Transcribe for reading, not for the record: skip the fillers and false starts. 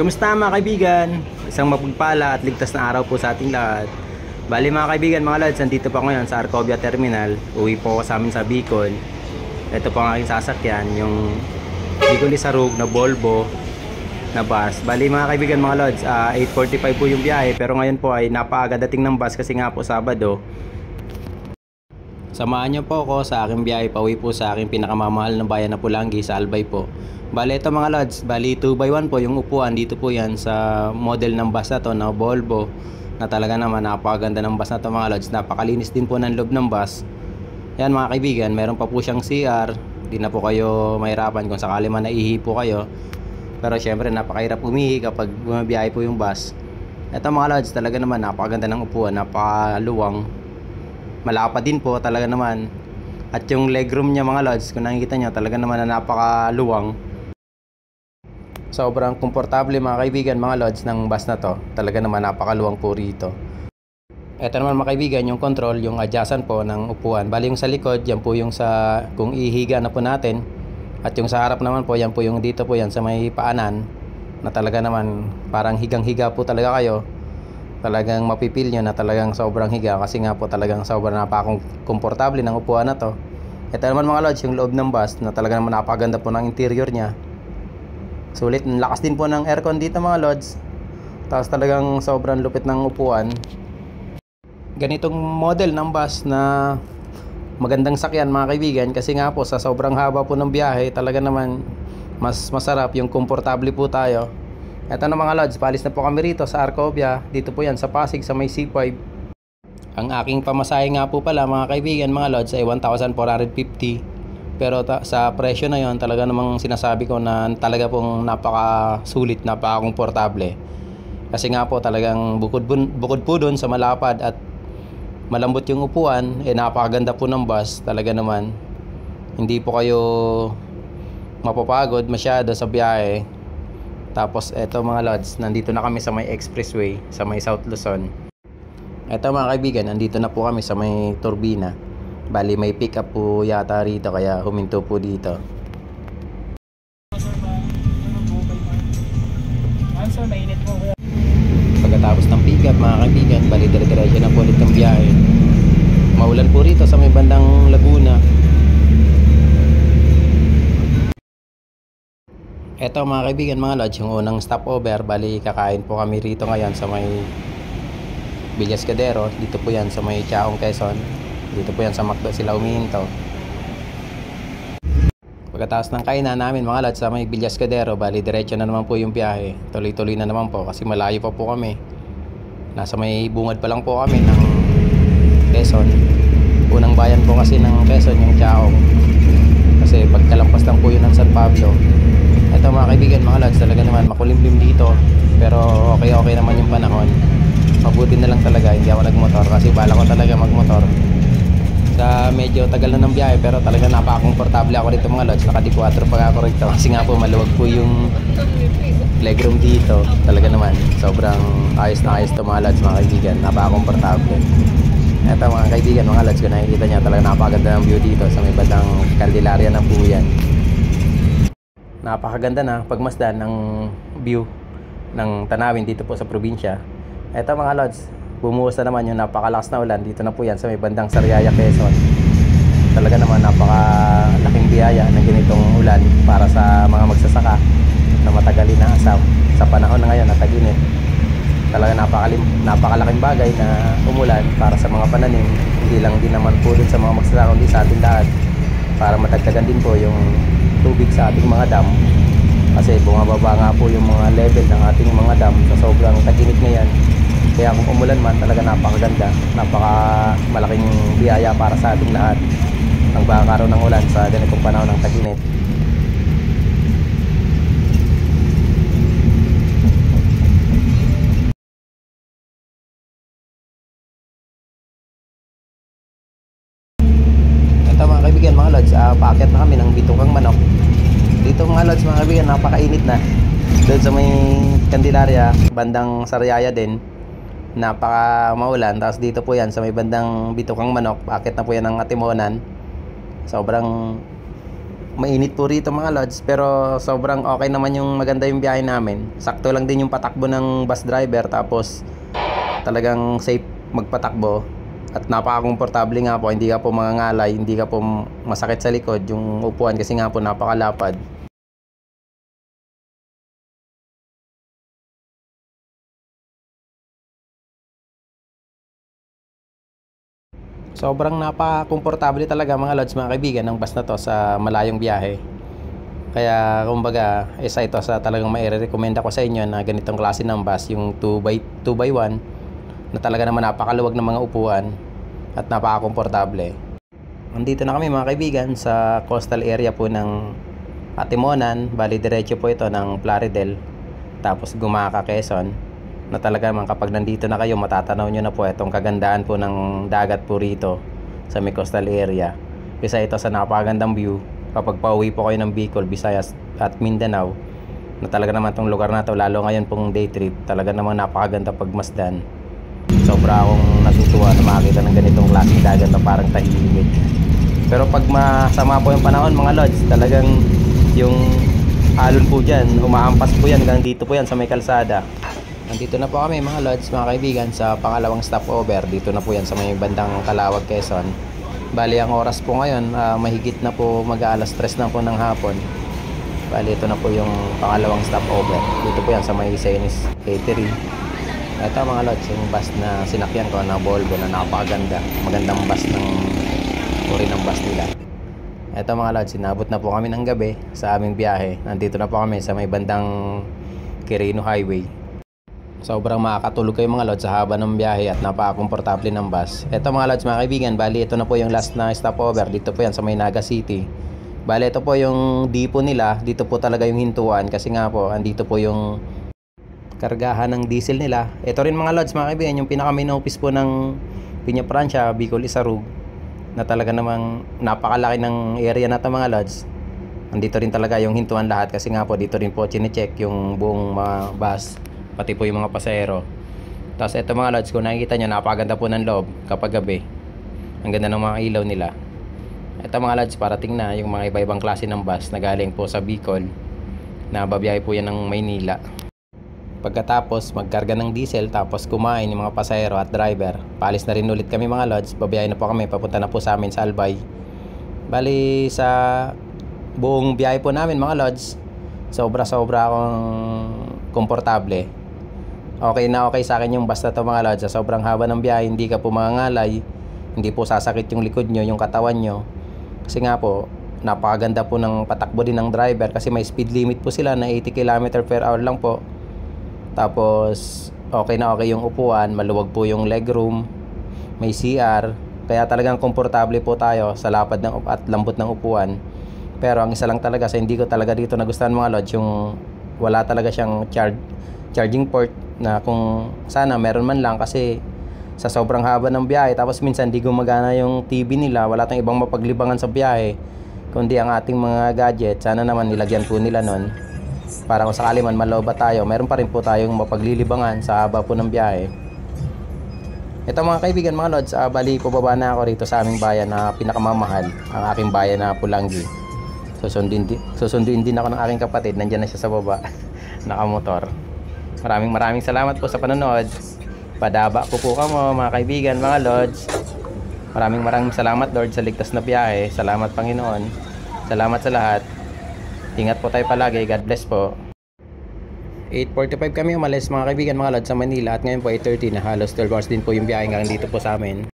Kumusta mga kaibigan? Isang mapagpala at ligtas na araw po sa ating lahat. Bali mga kaibigan, mga lads, nandito pa ngayon sa Arcovia Terminal. Uwi po ako sa amin sa Bicol. Ito po ang aking sasakyan, yung Bicol Isarug na Volvo na bus. Bali mga kaibigan, mga lods, 8:45 po yung biyahe, pero ngayon po ay napaaga dating ng bus kasi nga po Sabado. Samahan niyo po ako sa aking biyahe pauwi po sa aking pinakamamahal na bayan na Pulangi sa Albay po. Bali ito mga lods, bali 2x1 po yung upuan. Dito po yan sa model ng bus na to na Volvo, na talaga naman napakaganda ng bus na to mga lods. Napakalinis din po ng loob ng bus. Yan mga kaibigan, meron pa po siyang CR. Di na po kayo mahirapan kung sakali man naihi po kayo. Pero syempre napakahirap umihi kapag bumabiyahe po yung bus. Ito mga lods, talaga naman napakaganda ng upuan, napakaluwang. Malapad din po talaga naman. At yung legroom niya mga lods, kung nakikita nyo, talaga naman na napakaluwang. Sobrang komportable mga kaibigan, mga lods, ng bus na to. Talaga naman napakaluwang po rito. Ito naman mga kaibigan, yung control, yung adjacent po ng upuan. Bali yung sa likod, yan po yung sa kung ihiga na po natin. At yung sa harap naman po, yan po yung dito po yan sa may paanan. Na talaga naman parang higang-higa po talaga kayo. Talagang mapipil nyo na talagang sobrang higa. Kasi nga po talagang sobrang napaka-komportable ng upuan na to. Ito naman mga lods, yung loob ng bus na talaga naman napakaganda po ng interior niya. Sulit, lakas din po ng aircon dito mga lods. Tapos talagang sobrang lupit ng upuan. Ganitong model ng bus na magandang sakyan mga kaibigan, kasi nga po sa sobrang haba po ng biyahe, talaga naman mas masarap yung komportable po tayo. Eto na mga lods, paalis na po kami rito sa Arcovia. Dito po yan sa Pasig sa may C5. Ang aking pamasahe nga po pala mga kaibigan, mga lods, ay 1,450. Pero sa presyo na yon, talaga namang sinasabi ko na talaga pong napakasulit, napaka-komportable. Kasi nga po talagang bukod po dun sa malapad at malambot yung upuan, napakaganda po ng bus. Talaga naman hindi po kayo mapapagod masyado sa biyahe. Tapos eto mga lods, nandito na kami sa may expressway sa may South Luzon. Eto mga kaibigan, nandito na po kami sa may Turbina. Bali may pick up po yata rito kaya huminto po dito. Pagkatapos ng pick up mga kaibigan, bali dire-diretso na po ulit ang biyahe. Maulan po rito sa may bandang Laguna. Eto mga kaibigan, mga lods, yung unang stopover. Bali kakain po kami rito ngayon sa may Villas Cadero. Dito po yan sa may Chaong, Quezon. Dito po yan sa McDo sila umihinto. Pagkatapos ng kainan namin mga lods sa may Villas Cadero, bali diretso na naman po yung biyahe. Tuloy-tuloy na naman po kasi malayo pa po kami. Nasa may bungad pa lang po kami ng Quezon. Unang bayan po kasi ng Quezon yung Chaong. Kasi pagkalampas lang po yun ng San Pablo. Ito mga kaibigan, mga lods, talaga naman makulimlim dito. Pero okay naman yung panahon. Mabuti na lang talaga hindi ako nagmotor kasi bala ko talaga magmotor. Sa medyo tagal na ng biyahe, pero talaga napaka-komportable ako dito mga lods. Naka D4 pa ako rito kasi nga po maluwag po yung legroom dito. Talaga naman sobrang ayos na ayos to mga lods mga kaibigan. Napaka-komportable. Eto mga kaibigan, mga lods, kung nakikita nyo, talaga napakaganda ng view dito sa may bandang Candelaria ng Puyan. Napakaganda na pagmasdan ng view ng tanawin dito po sa probinsya. Eto mga lods, bumuhos na naman yung napakalakas na ulan. Dito na po yan sa may bandang Sariaya, Quezon. Talaga naman napakalaking biyaya ng ganitong ulan para sa mga magsasaka na matagal inaasam sa panahon na ngayon na tag-init. Talaga napakalaking bagay na umulan para sa mga pananim. Hindi lang din naman po din sa mga magsasaka, kundi sa ating lahat, para matagdagan din po yung tubig sa ating mga dam. Kasi bumababa nga po yung mga level ng ating mga dam sa sobrang tag-init ngayon. Kaya kung umulan man, talaga napakaganda, napaka-malaking biyaya para sa ating lahat ang pagkakaroon ng ulan sa ganitong panahon ng tag-init. Ito mga kaibigan, mga lods, paakyat na kami ng Bitugang Manok. Dito mga lods mga kaibigan, napakainit na. Doon sa may Candelaria, bandang Sariaya din, napaka maulan. Tapos dito po yan sa may bandang Bitugang Manok, akit na po yan ng Atimonan. Sobrang mainit po rito mga lods, pero sobrang okay naman yung maganda yung biyahe namin. Sakto lang din yung patakbo ng bus driver, tapos talagang safe magpatakbo at napaka-komportable nga po, hindi ka po mangangalay, hindi ka po masakit sa likod yung upuan kasi nga po napakalapad. Sobrang napaka-komportable talaga mga lods, mga kaibigan, ng bus na to sa malayong biyahe. Kaya kumbaga, isa ito sa talagang mai-recommend ako sa inyo na ganitong klase ng bus, yung 2x1 na talaga naman napakaluwag ng mga upuan at napaka-komportable. Nandito na kami mga kaibigan sa coastal area po ng Atimonan. Bali diretso po ito ng Plaridel tapos Gumaca, Quezon, na talaga man kapag nandito na kayo matatanaw nyo na po itong kagandahan po ng dagat po rito sa may coastal area. Isa ito sa napakagandang view kapag pauwi po kayo ng Bicol, Visayas at Mindanao, na talaga naman itong lugar na to, lalo ngayon pong day trip, talaga naman napakaganda pagmasdan. Sobra akong natutuwa na makakita ng ganitong klaseng dagat na parang tahimik. Pero pag masama po yung panahon mga lods, talagang yung alon po dyan, umaampas po yan hanggang dito po yan sa may kalsada. Nandito na po kami mga lods, mga kaibigan, sa pangalawang stopover. Dito na po yan sa may bandang Calauag, Quezon. Bali ang oras po ngayon, mahigit na po mag-aalas 3 na po ng hapon. Bali ito na po yung pangalawang stopover. Dito po yan sa may Senis Eatery. Ito mga lods, yung bus na sinakyan ko na Volvo na napakaganda. Magandang bus ng uri ng bus nila. Ito mga lods, sinabot na po kami ng gabi sa aming biyahe. Nandito na po kami sa may bandang Quirino Highway. Sobrang makakatulog kayo mga lods sa haba ng biyahe at napaka-komportable ng bus. Ito mga lods, mga kaibigan, bali ito na po yung last na stopover. Dito po yan sa may Naga City. Bali ito po yung depot nila. Dito po talaga yung hintuan kasi nga po andito po yung kargahan ng diesel nila. Ito rin mga lods, mga kaibigan, yung pinaka-main office po ng Piña Francia, Bicol Isarug, na talaga namang napakalaki ng area na ito mga lods. Andito rin talaga yung hintuan lahat kasi nga po dito rin po chine-check yung buong mga bus, pati po yung mga pasahero. Tapos ito mga lods, kung nakikita nyo, napakaganda po ng loob kapag gabi. Ang ganda ng mga ilaw nila. Ito mga lods, parating na yung mga iba-ibang klase ng bus na galing po sa Bicol, na babiyahe po yan ng Maynila. Pagkatapos magkarga ng diesel, tapos kumain yung mga pasahero at driver, paalis na rin ulit kami mga lods. Babiyahe na po kami, papunta na po sa amin sa Albay. Bali sa buong biyahe po namin mga lods, sobra akong komportable. Okay na okay sa akin yung bus na to mga lods. Sa sobrang haba ng biyahe, hindi ka po mangangalay, hindi po sasakit yung likod nyo, yung katawan nyo. Kasi nga po, napakaganda po ng patakbo din ng driver kasi may speed limit po sila na 80 km/h lang po. Tapos okay na okay yung upuan, maluwag po yung legroom, may CR, kaya talagang komportable po tayo sa lapad ng at lambot ng upuan. Pero ang isa lang talaga sa hindi ko talaga dito nagustuhan mga lods, yung wala talaga siyang charging port, na kung sana meron man lang kasi sa sobrang haba ng biyahe, tapos minsan di gumagana yung TV nila, wala tayong ibang mapaglibangan sa biyahe kundi ang ating mga gadget. Sana naman nilagyan po nila nun para kung sakali man malobat tayo, meron pa rin po tayong mapaglilibangan sa haba po ng biyahe. Ito mga kaibigan mga lods, bali pababa na ako rito sa aming bayan na pinakamamahal, ang aking bayan na Pulangi. Susunduin din ako ng aking kapatid, nandyan na siya sa baba nakamotor. Maraming salamat po sa panonood. Padaba po kamo mga kaibigan, mga lods. Maraming salamat Lord sa ligtas na biyahe. Salamat Panginoon. Salamat sa lahat. Ingat po tayo palagi. God bless po. 8:45 kami umalis mga kaibigan, mga lods, sa Manila, at ngayon po 8:30 na, halos 12 hours din po yung biyahe hanggang dito po sa amin.